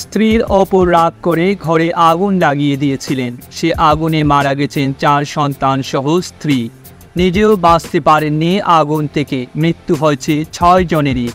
স্ত্রীর ওপর রাগ করে ঘরে আগুন লাগিয়ে দিয়েছিলেন। সে আগুনে মারা গেছেন 4 সন্তান সহ স্ত্রী। নিজেও বাঁচতে পারেননি আগুন থেকে। মৃত্যু হয়েছে 6 জনেরই।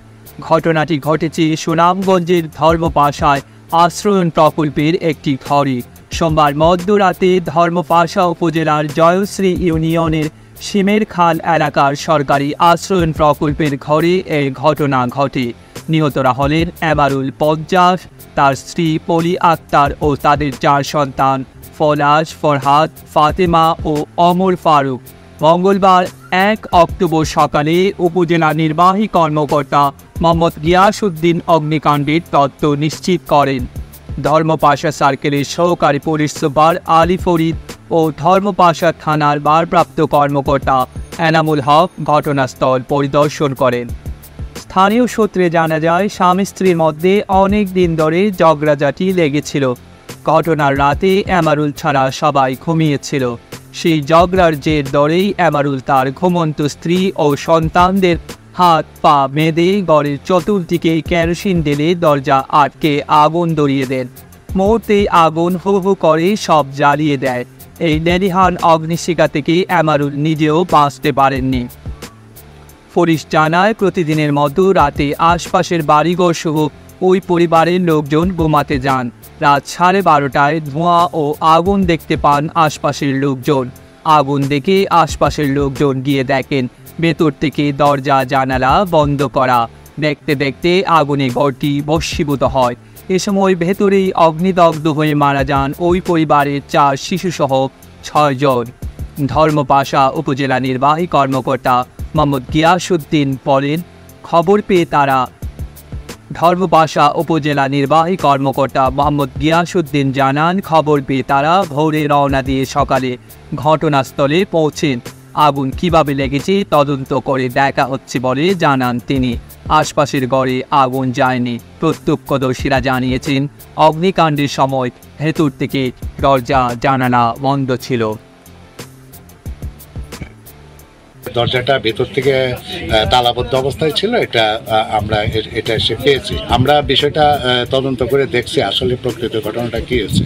ঘটনাটি ঘটেছে সুনামগঞ্জের ধর্মপাশায় আশ্রয়ণ প্রকল্পের একটি ঘরে। সোমবার মধ্যরাতে ধর্মপাশা উপজেলার জয়শ্রী ইউনিয়নের শিমের খাল এলাকার সরকারি আশ্রয়ণ প্রকল্পের ঘরে এই ঘটনা ঘটে। নিহতরা হলেন এমারুল পঞ্চাশ, তার স্ত্রী পলি আক্তার ও তাদের 4 সন্তান ফলাশ, ফরহাদ, ফাতেমা ও অমর ফারুক। মঙ্গলবার 1 অক্টোবর সকালে উপজেলা নির্বাহী কর্মকর্তা মোহাম্মদ গিয়াসউদ্দিন অগ্নিকাণ্ডের তথ্য নিশ্চিত করেন। ধর্মপাশা সার্কেলের সহকারী পুলিশ সুপার আলী ফরিদ ও ধর্মপাশা থানার ভারপ্রাপ্ত কর্মকর্তা এনামুল হক ঘটনাস্থল পরিদর্শন করেন। স্থানীয় সূত্রে জানা যায়, স্বামী স্ত্রীর মধ্যে অনেক দিন ধরে ঝগড়াঝাটি লেগেছিল। ঘটনার রাতে এমারুল ছাড়া সবাই ঘুমিয়েছিল। সেই ঝগড়ার জের ধরেই এমারুল তার ঘুমন্ত স্ত্রী ও সন্তানদের হাত পা বেঁধে ঘরের চতুর্দিকে কেরোসিন ঢেলে দরজা আটকে আগুন ধরিয়ে দেন। মুহূর্তেই আগুন হু হু করে সব জ্বালিয়ে দেয়। এই লেলিহান অগ্নিশিখা থেকে এমারুল নিজেও বাঁচতে পারেননি। পুলিশ জানায়, প্রতিদিনের মতো রাতে আশপাশের বাড়িঘর সহ ওই পরিবারের লোকজন ঘুমাতে যান। রাত 12:30টায় ধোঁয়া ও আগুন দেখতে পান আশপাশের লোকজন। আগুন দেখে আশপাশের লোকজন গিয়ে দেখেন ভেতর থেকে দরজা জানালা বন্ধ করা। দেখতে দেখতে আগুনে ঘরটি ভস্মীভূত হয়। এ সময় ভেতরেই অগ্নিদগ্ধ হয়ে মারা যান ওই পরিবারের 4 শিশুসহ 6 জন। ধর্মপাশা উপজেলা নির্বাহী কর্মকর্তা মোহাম্মদ গিয়াসউদ্দিন বলেন, খবর পেয়ে তারা ধর্মপাশা উপজেলা নির্বাহী কর্মকর্তা মোহাম্মদ গিয়াসউদ্দিন জানান, খবর পেয়ে তারা ভোরে রওনা দিয়ে সকালে ঘটনাস্থলে পৌঁছেন। আগুন কিভাবে লেগেছে তদন্ত করে দেখা হচ্ছে বলে জানান তিনি। আশপাশের ঘরে আগুন যায়নি। প্রত্যক্ষদর্শীরা জানিয়েছেন, অগ্নিকাণ্ডের সময় ভেতর থেকে দরজা জানালা বন্ধ ছিল। দরজাটা ভেতর থেকে তালাবদ্ধ অবস্থায় ছিল। আমরা এসে পেয়েছি। আমরা বিষয়টা তদন্ত করে দেখছি আসলে প্রকৃত ঘটনাটা কি হয়েছে।